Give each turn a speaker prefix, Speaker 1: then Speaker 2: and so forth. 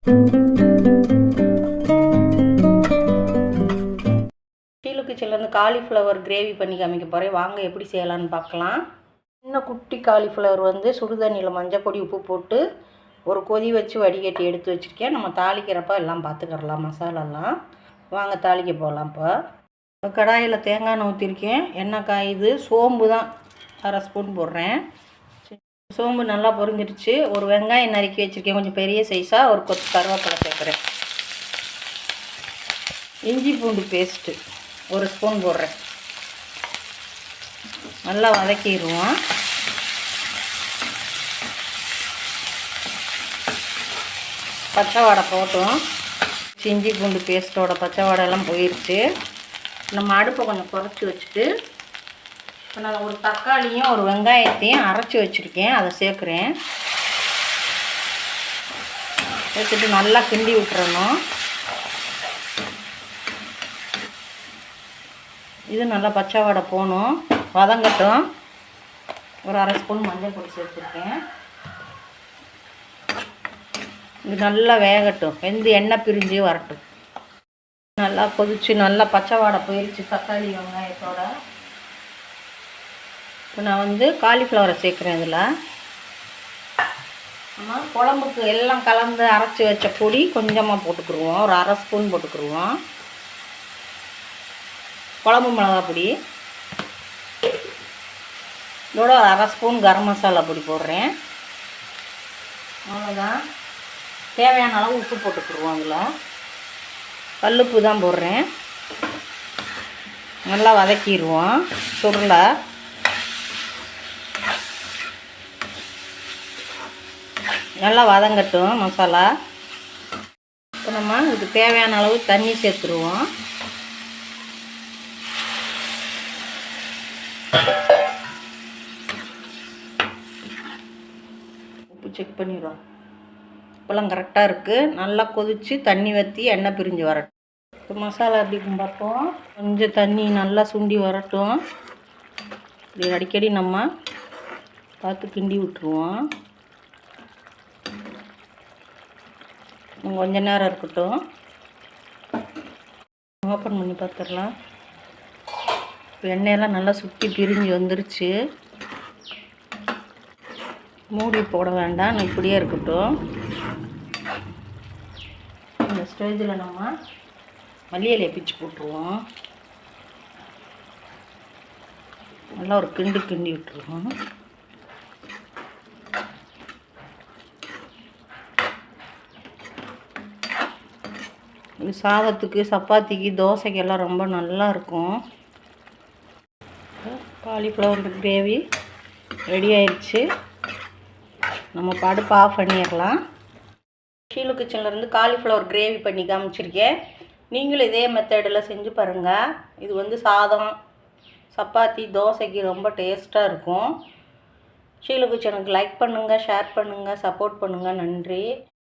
Speaker 1: Sheelu கிச்சன்லேருந்து cauliflower gravy பண்ணி காமிக்க போகிறேன். வாங்க எப்படி செய்யலான்னு பார்க்கலாம். சின்ன குட்டி காலிஃப்ளவர் வந்து சுடுதண்ணியில் மஞ்சள் பொடி உப்பு போட்டு ஒரு கொதி வச்சு வடிகட்டி எடுத்து வச்சுருக்கேன். நம்ம தாளிக்கிறப்ப எல்லாம் பார்த்துக்கிறலாம் மசாலாலாம். வாங்க தாளிக்க போகலாம். இப்போ கடாயில் தேங்காய் எண்ணெய் ஊற்றிருக்கேன். எண்ணெய் காயுது. சோம்பு தான் 1/2 ஸ்பூன் போடுறேன். சோம்பு நல்லா பொரிஞ்சிருச்சு. ஒரு வெங்காயம் நறுக்கி வச்சுருக்கேன், கொஞ்சம் பெரிய சைஸாக. ஒரு கொத்து கருவேப்பிலை சேர்க்குறேன். இஞ்சி பூண்டு பேஸ்ட்டு 1 ஸ்பூன் போடுறேன். நல்லா வதக்கிடுவோம். பச்சை வடை போட்டோம். இஞ்சி பூண்டு பேஸ்ட்டோட பச்சை வடையெல்லாம் போயிடுச்சு. நம்ம அடுப்பை கொஞ்சம் குறைச்சி வச்சுட்டு இப்போ நான் ஒரு தக்காளியும் ஒரு வெங்காயத்தையும் அரைச்சி வச்சுருக்கேன், அதை சேர்க்குறேன். சேர்த்துட்டு நல்லா கிண்டி விட்டுறணும். இது நல்லா பச்சை வடை போகணும், வதங்கட்டும். ஒரு 1/2 ஸ்பூன் மஞ்சள் பொடி சேர்த்துருக்கேன். இது நல்லா வேகட்டும், வெந்து எண்ணெய் பிரிஞ்சு வரட்டும். நல்லா கொதிச்சு நல்லா பச்சை வாடை போயிடுச்சு தக்காளி வெங்காயத்தோட. இப்போ நான் வந்து காலிஃப்ளவரை சேர்க்குறேன். இதில் நம்ம குழம்புக்கு எல்லாம் கலந்து அரைச்சி வச்ச பொடி கொஞ்சமாக போட்டுக்குருவோம். ஒரு 1/2 ஸ்பூன் போட்டுக்குருவோம். குழம்பு மிளகா பொடி இதோட 1/2 ஸ்பூன் கரம் மசாலா பொடி போடுறேன். அவ்வளோதான். தேவையான அளவு உப்பு போட்டுக்குருவோம். அதில் கல்லுப்பு தான் போடுறேன். நல்லா வதக்கிடுவோம். சுருளை நல்லா வதங்கட்டும் மசாலா. இப்போ நம்ம இதுக்கு தேவையான அளவு தண்ணி சேர்த்துருவோம். உப்பு செக் பண்ணிடுவோம். இப்போலாம் கரெக்டாக இருக்குது. நல்லா கொதித்து தண்ணி வற்றி எண்ணெய் பிரிஞ்சு வரட்டும். இப்போ மசாலா எப்படின்னு பார்ப்போம். கொஞ்சம் தண்ணி நல்லா சுண்டி வரட்டும். இப்படி அடிக்கடி நம்ம பார்த்து கிண்டி விட்டுருவோம். கொஞ்ச நேரம் இருக்கட்டும். ஓப்பன் பண்ணி பார்த்துடலாம். இப்போ எண்ணெயெல்லாம் நல்லா சுற்றி பிரிஞ்சு வந்துருச்சு. மூடி போட வேண்டாம், இப்படியே இருக்கட்டும். இந்த ஸ்டேஜில் நம்ம மல்லி இலையை பிச்சு போட்டுருவோம். நல்லா ஒரு கிண்டி விட்டுருவோம். இது சாதத்துக்கு சப்பாத்திக்கு தோசைக்கெல்லாம் ரொம்ப நல்லா இருக்கும். காலிஃப்ளவர் கிரேவி ரெடி ஆயிடுச்சு. நம்ம அடுப்பை ஆஃப் பண்ணிடலாம். ஷீலு கிச்சன்லேருந்து காலிஃப்ளவர் கிரேவி பண்ணி காமிச்சிருக்கேன். நீங்களும் இதே மெத்தடில் செஞ்சு பாருங்கள். இது வந்து சாதம் சப்பாத்தி தோசைக்கு ரொம்ப டேஸ்ட்டாக இருக்கும். ஷீலு கிச்சனுக்கு லைக் பண்ணுங்கள், ஷேர் பண்ணுங்கள், சப்போர்ட் பண்ணுங்கள். நன்றி.